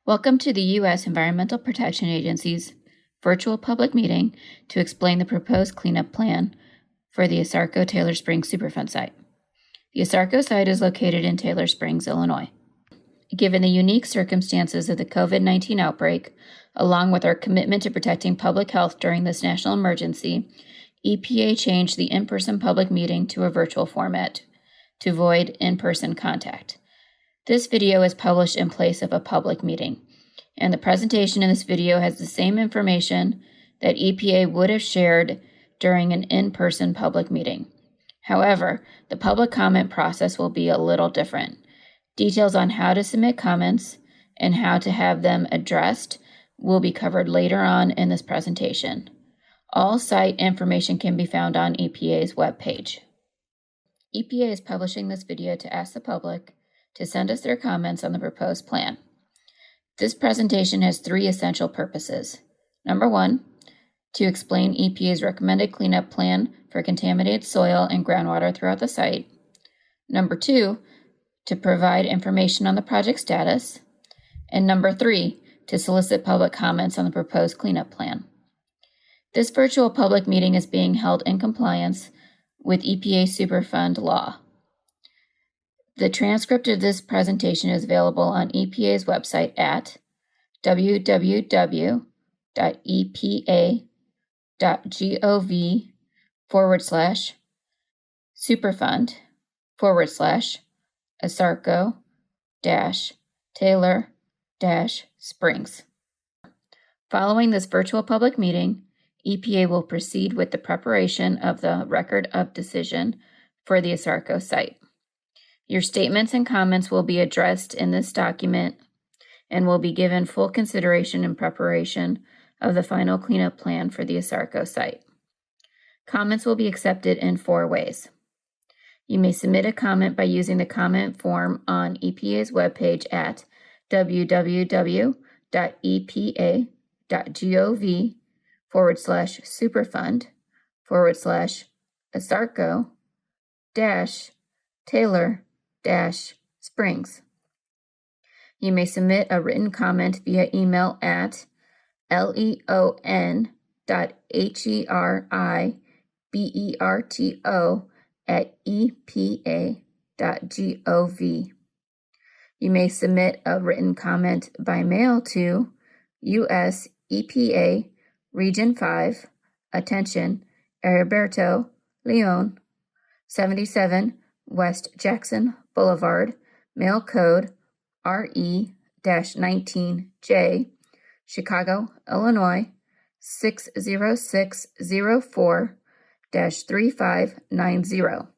Welcome to the U.S. Environmental Protection Agency's virtual public meeting to explain the proposed cleanup plan for the Asarco Taylor Springs Superfund site. The Asarco site is located in Taylor Springs, Illinois. Given the unique circumstances of the COVID-19 outbreak, along with our commitment to protecting public health during this national emergency, EPA changed the in-person public meeting to a virtual format to avoid in-person contact. This video is published in place of a public meeting, and the presentation in this video has the same information that EPA would have shared during an in-person public meeting. However, the public comment process will be a little different. Details on how to submit comments and how to have them addressed will be covered later on in this presentation. All site information can be found on EPA's webpage. EPA is publishing this video to ask the public to send us their comments on the proposed plan. This presentation has three essential purposes. Number one, to explain EPA's recommended cleanup plan for contaminated soil and groundwater throughout the site. Number two, to provide information on the project status. And number three, to solicit public comments on the proposed cleanup plan. This virtual public meeting is being held in compliance with EPA Superfund law. The transcript of this presentation is available on EPA's website at www.epa.gov/Superfund/Asarco-Taylor-Springs. Following this virtual public meeting, EPA will proceed with the preparation of the Record of Decision for the Asarco site. Your statements and comments will be addressed in this document and will be given full consideration in preparation of the final cleanup plan for the Asarco site. Comments will be accepted in 4 ways. You may submit a comment by using the comment form on EPA's webpage at www.epa.gov/Superfund/Asarco-Taylor-Springs. You may submit a written comment via email at leon.herberto@epa.gov. You may submit a written comment by mail to U.S. EPA Region 5, attention, Herberto, Leon, 77 West Jackson Boulevard, mail code RE-19J, Chicago, Illinois, 60604-3590.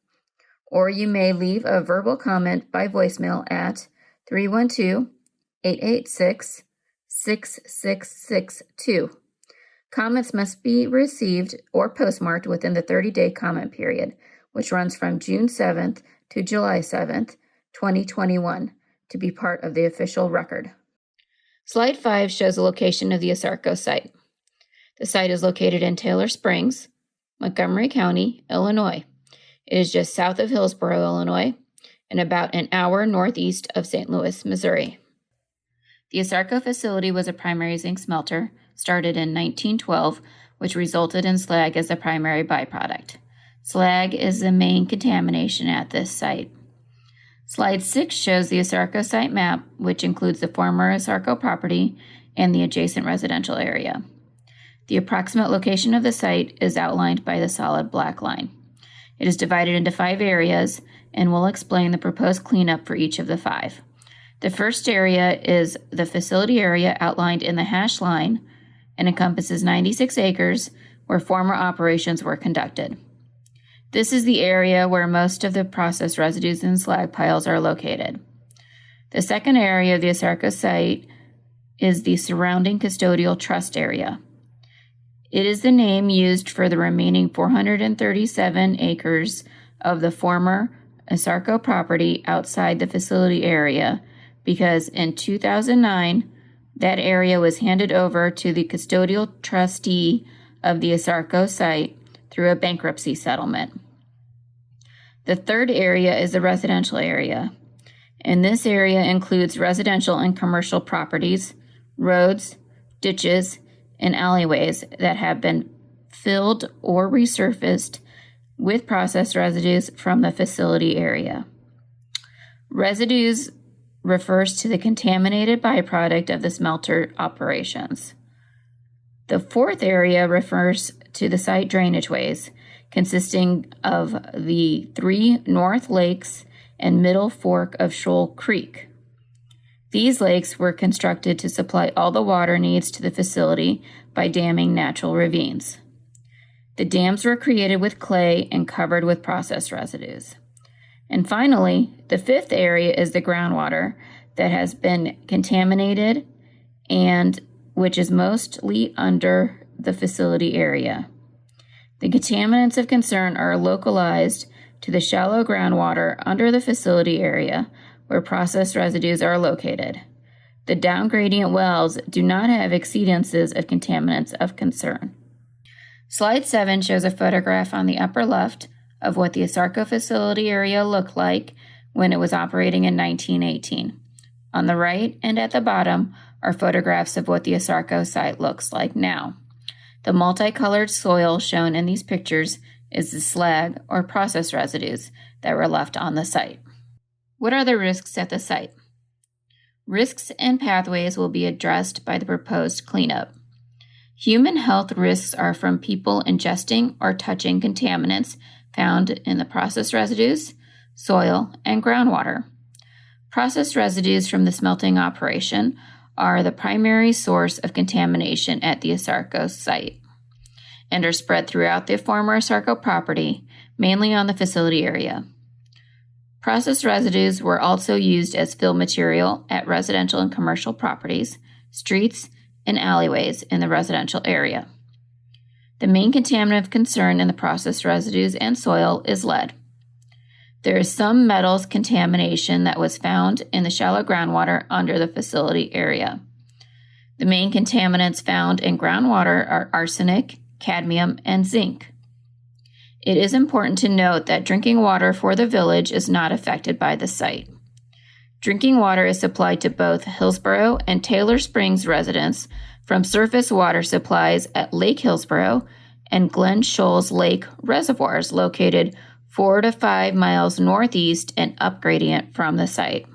Or you may leave a verbal comment by voicemail at 312-886-6662. Comments must be received or postmarked within the 30-day comment period, which runs from June 7th to July 7th, 2021, to be part of the official record. Slide 5 shows the location of the Asarco site. The site is located in Taylor Springs, Montgomery County, Illinois. It is just south of Hillsborough, Illinois, and about an hour northeast of St. Louis, Missouri. The Asarco facility was a primary zinc smelter started in 1912, which resulted in slag as the primary byproduct. Slag is the main contamination at this site. Slide 6 shows the Asarco site map, which includes the former Asarco property and the adjacent residential area. The approximate location of the site is outlined by the solid black line. It is divided into 5 areas and will explain the proposed cleanup for each of the 5. The first area is the facility area outlined in the hash line and encompasses 96 acres where former operations were conducted. This is the area where most of the processed residues and slag piles are located. The second area of the Asarco site is the surrounding custodial trust area. It is the name used for the remaining 437 acres of the former Asarco property outside the facility area because in 2009, that area was handed over to the custodial trustee of the Asarco site through a bankruptcy settlement. The third area is the residential area, And this area includes residential and commercial properties, roads, ditches, and alleyways that have been filled or resurfaced with processed residues from the facility area. Residues refers to the contaminated byproduct of the smelter operations. The fourth area refers to the site drainage ways, consisting of the 3 North Lakes and Middle Fork of Shoal Creek. These lakes were constructed to supply all the water needs to the facility by damming natural ravines. The dams were created with clay and covered with processed residues. And finally, the fifth area is the groundwater that has been contaminated and which is mostly under the facility area. The contaminants of concern are localized to the shallow groundwater under the facility area where processed residues are located. The downgradient wells do not have exceedances of contaminants of concern. Slide 7 shows a photograph on the upper left of what the Asarco facility area looked like when it was operating in 1918. On the right and at the bottom are photographs of what the Asarco site looks like now. The multicolored soil shown in these pictures is the slag or processed residues that were left on the site. What are the risks at the site? Risks and pathways will be addressed by the proposed cleanup. Human health risks are from people ingesting or touching contaminants found in the processed residues, soil, and groundwater. Processed residues from the smelting operation are the primary source of contamination at the Asarco site and are spread throughout the former Asarco property, mainly on the facility area. Processed residues were also used as fill material at residential and commercial properties, streets, and alleyways in the residential area. The main contaminant of concern in the processed residues and soil is lead. There is some metals contamination that was found in the shallow groundwater under the facility area. The main contaminants found in groundwater are arsenic, cadmium, and zinc. It is important to note that drinking water for the village is not affected by the site. Drinking water is supplied to both Hillsborough and Taylor Springs residents from surface water supplies at Lake Hillsborough and Glen Shoals Lake reservoirs located 4 to 5 miles northeast and up gradient from the site.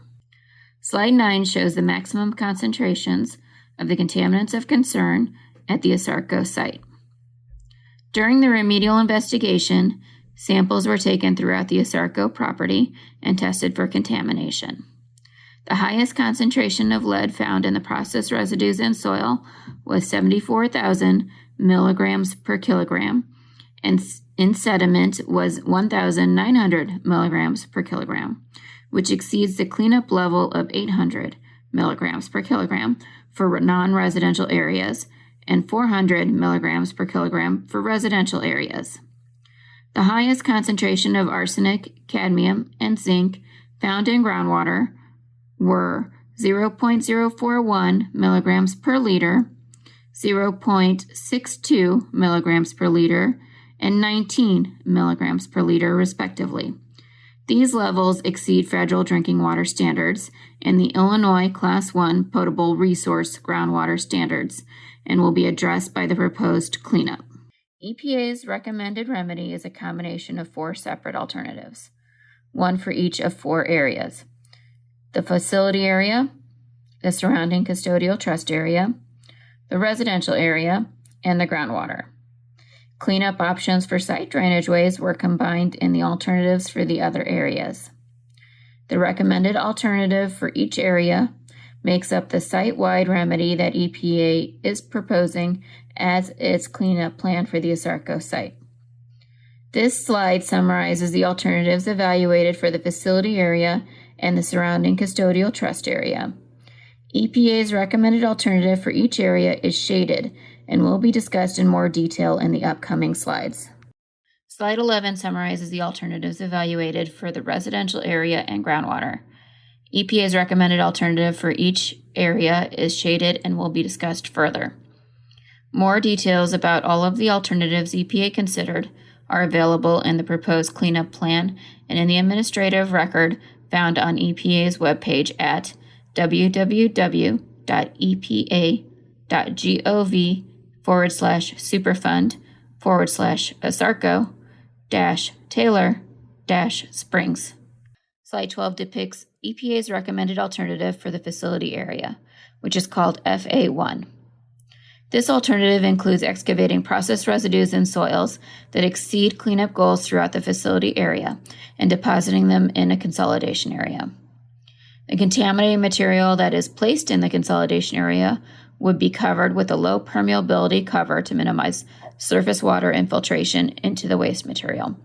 Slide 9 shows the maximum concentrations of the contaminants of concern at the Asarco site. During the remedial investigation, samples were taken throughout the Asarco property and tested for contamination. The highest concentration of lead found in the processed residues and soil was 74,000 milligrams per kilogram, and in sediment was 1,900 milligrams per kilogram, which exceeds the cleanup level of 800 milligrams per kilogram for non-residential areas and 400 milligrams per kilogram for residential areas. The highest concentration of arsenic, cadmium, and zinc found in groundwater were 0.041 milligrams per liter, 0.62 milligrams per liter, and 19 milligrams per liter, respectively. These levels exceed federal drinking water standards and the Illinois Class 1 potable resource groundwater standards and will be addressed by the proposed cleanup. EPA's recommended remedy is a combination of 4 separate alternatives, one for each of 4 areas: the facility area, the surrounding custodial trust area, the residential area, and the groundwater. Cleanup options for site drainage ways were combined in the alternatives for the other areas. The recommended alternative for each area makes up the site-wide remedy that EPA is proposing as its cleanup plan for the Asarco site. This slide summarizes the alternatives evaluated for the facility area and the surrounding custodial trust area. EPA's recommended alternative for each area is shaded and will be discussed in more detail in the upcoming slides. Slide 11 summarizes the alternatives evaluated for the residential area and groundwater. EPA's recommended alternative for each area is shaded and will be discussed further. More details about all of the alternatives EPA considered are available in the proposed cleanup plan and in the administrative record found on EPA's webpage at www.epa.gov/Superfund/Asarco-Taylor-Springs. Slide 12 depicts EPA's recommended alternative for the facility area, which is called FA1. This alternative includes excavating processed residues in soils that exceed cleanup goals throughout the facility area and depositing them in a consolidation area. The contaminated material that is placed in the consolidation area would be covered with a low permeability cover to minimize surface water infiltration into the waste material.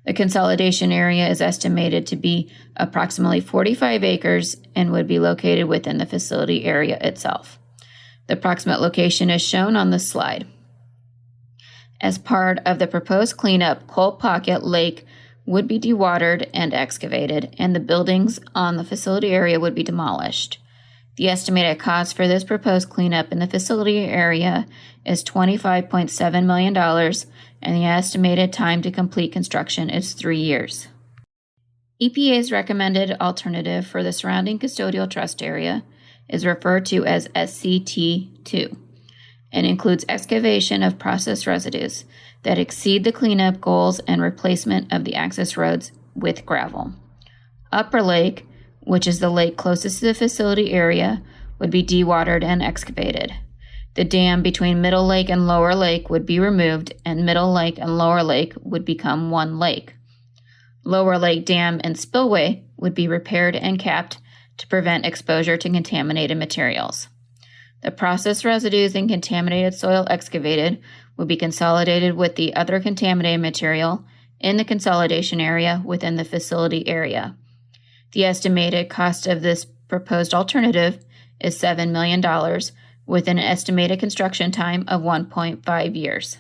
The consolidation area is estimated to be approximately 45 acres and would be located within the facility area itself. The approximate location is shown on this slide. As part of the proposed cleanup, Coal Pocket Lake would be dewatered and excavated, and the buildings on the facility area would be demolished. The estimated cost for this proposed cleanup in the facility area is $25.7 million, and the estimated time to complete construction is 3 years. EPA's recommended alternative for the surrounding custodial trust area is referred to as SCT2 and includes excavation of processed residues that exceed the cleanup goals and replacement of the access roads with gravel. Upper Lake, which is the lake closest to the facility area, would be dewatered and excavated. The dam between Middle Lake and Lower Lake would be removed, and Middle Lake and Lower Lake would become one lake. Lower Lake Dam and spillway would be repaired and capped to prevent exposure to contaminated materials. The processed residues and contaminated soil excavated would be consolidated with the other contaminated material in the consolidation area within the facility area. The estimated cost of this proposed alternative is $7 million, with an estimated construction time of 1.5 years.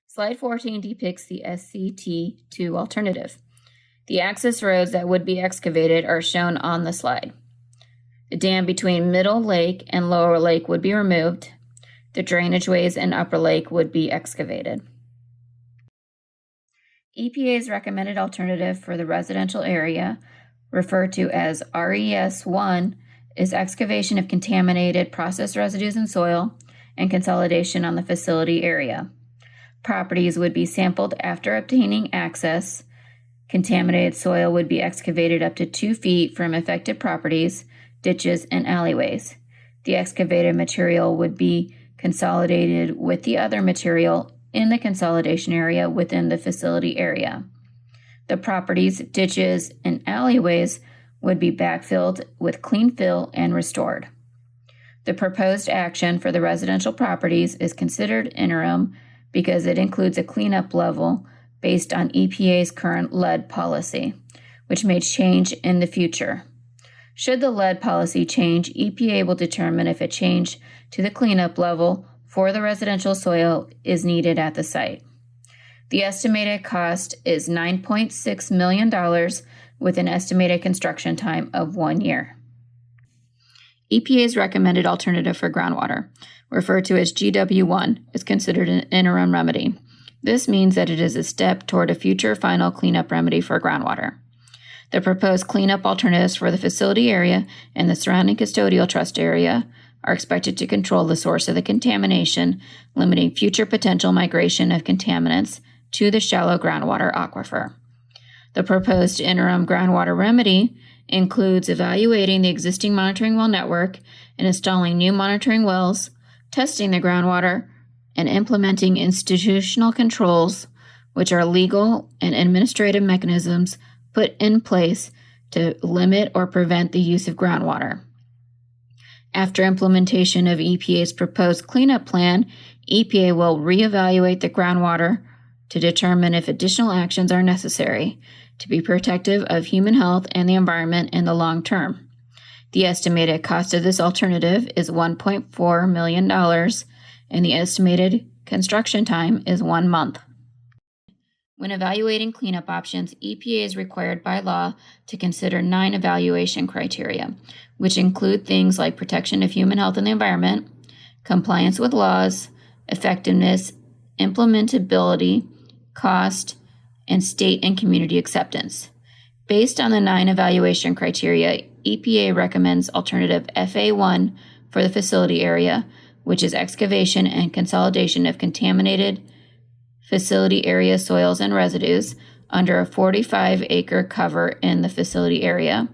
Slide 14 depicts the SCT2 alternative. The access roads that would be excavated are shown on the slide. The dam between Middle Lake and Lower Lake would be removed. The drainage ways in Upper Lake would be excavated. EPA's recommended alternative for the residential area, referred to as RES1, is excavation of contaminated processed residues in soil and consolidation on the facility area. Properties would be sampled after obtaining access. Contaminated soil would be excavated up to 2 feet from affected properties, ditches, and alleyways. The excavated material would be consolidated with the other material in the consolidation area within the facility area. The properties, ditches, and alleyways would be backfilled with clean fill and restored. The proposed action for the residential properties is considered interim because it includes a cleanup level based on EPA's current lead policy, which may change in the future. Should the lead policy change, EPA will determine if a change to the cleanup level for the residential soil is needed at the site. The estimated cost is $9.6 million with an estimated construction time of 1 year. EPA's recommended alternative for groundwater, referred to as GW1, is considered an interim remedy. This means that it is a step toward a future final cleanup remedy for groundwater. The proposed cleanup alternatives for the facility area and the surrounding custodial trust area are expected to control the source of the contamination, limiting future potential migration of contaminants to the shallow groundwater aquifer. The proposed interim groundwater remedy includes evaluating the existing monitoring well network and installing new monitoring wells, testing the groundwater, and implementing institutional controls, which are legal and administrative mechanisms put in place to limit or prevent the use of groundwater. After implementation of EPA's proposed cleanup plan, EPA will reevaluate the groundwater to determine if additional actions are necessary to be protective of human health and the environment in the long term. The estimated cost of this alternative is $1.4 million, and the estimated construction time is 1 month. When evaluating cleanup options, EPA is required by law to consider 9 evaluation criteria, which include things like protection of human health and the environment, compliance with laws, effectiveness, implementability, cost, and state and community acceptance. Based on the 9 evaluation criteria, EPA recommends alternative FA1 for the facility area, which is excavation and consolidation of contaminated facility area soils and residues under a 45-acre cover in the facility area.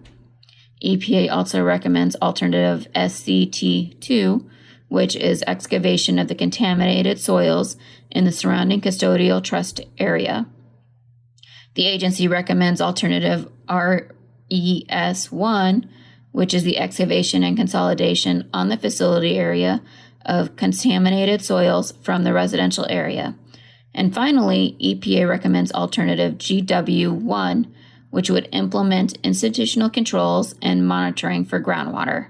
EPA also recommends alternative SCT2, which is excavation of the contaminated soils in the surrounding custodial trust area. The agency recommends alternative RES1, which is the excavation and consolidation on the facility area of contaminated soils from the residential area. And finally, EPA recommends alternative GW1, which would implement institutional controls and monitoring for groundwater.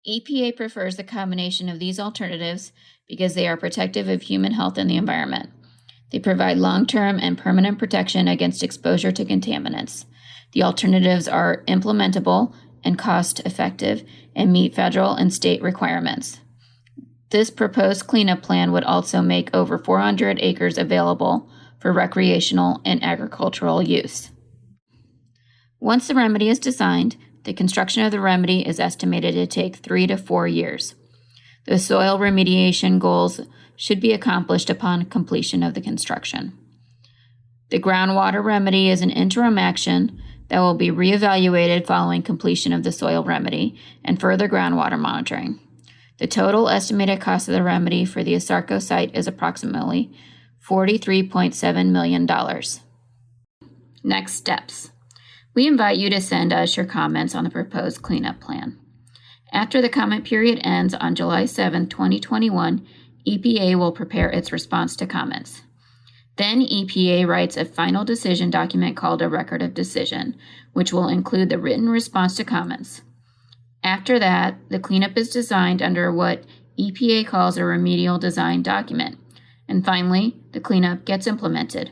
EPA prefers the combination of these alternatives because they are protective of human health and the environment. They provide long-term and permanent protection against exposure to contaminants. The alternatives are implementable and cost-effective and meet federal and state requirements. This proposed cleanup plan would also make over 400 acres available for recreational and agricultural use. Once the remedy is designed, the construction of the remedy is estimated to take 3 to 4 years. The soil remediation goals should be accomplished upon completion of the construction. The groundwater remedy is an interim action that will be reevaluated following completion of the soil remedy and further groundwater monitoring. The total estimated cost of the remedy for the Asarco site is approximately $43.7 million. Next steps. We invite you to send us your comments on the proposed cleanup plan. After the comment period ends on July 7, 2021, EPA will prepare its response to comments. Then EPA writes a final decision document called a Record of Decision, which will include the written response to comments. After that, the cleanup is designed under what EPA calls a remedial design document. And finally, the cleanup gets implemented.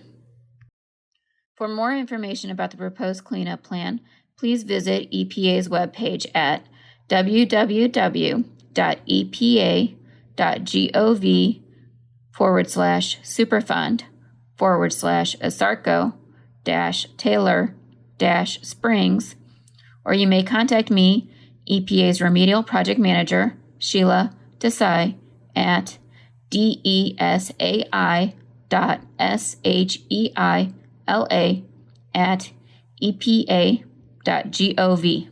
For more information about the proposed cleanup plan, please visit EPA's webpage at www.epa.gov/superfund/Asarco-Taylor-Springs, or you may contact me, EPA's Remedial Project Manager, Sheila Desai, at desai.seila@epa.gov.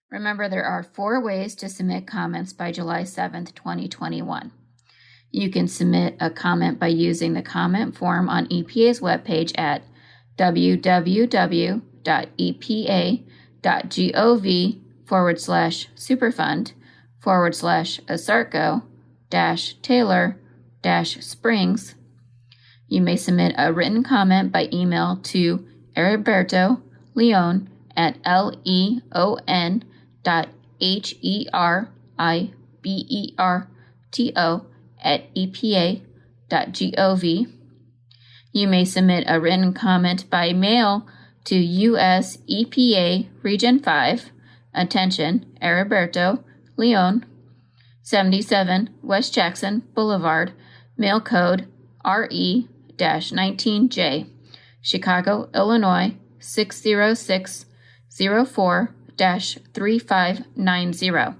Remember, there are 4 ways to submit comments by July 7th, 2021. You can submit a comment by using the comment form on EPA's webpage at www.epa.gov/superfund/Asarco-Taylor-Springs. You may submit a written comment by email to Heriberto Leon at leon.heriberto@epa.gov. You may submit a written comment by mail to U.S. EPA Region 5, attention, Heriberto Leon, 77 West Jackson Boulevard, mail code RE-19J, Chicago, Illinois, 60604-3590.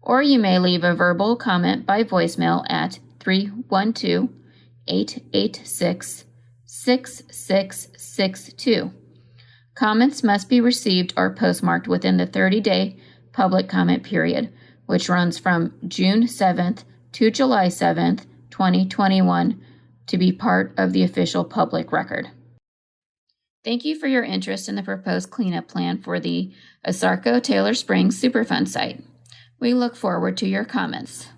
Or you may leave a verbal comment by voicemail at 312-886-6662. Comments must be received or postmarked within the 30-day public comment period, which runs from June 7th to July 7th, 2021, to be part of the official public record. Thank you for your interest in the proposed cleanup plan for the Asarco Taylor Springs Superfund site. We look forward to your comments.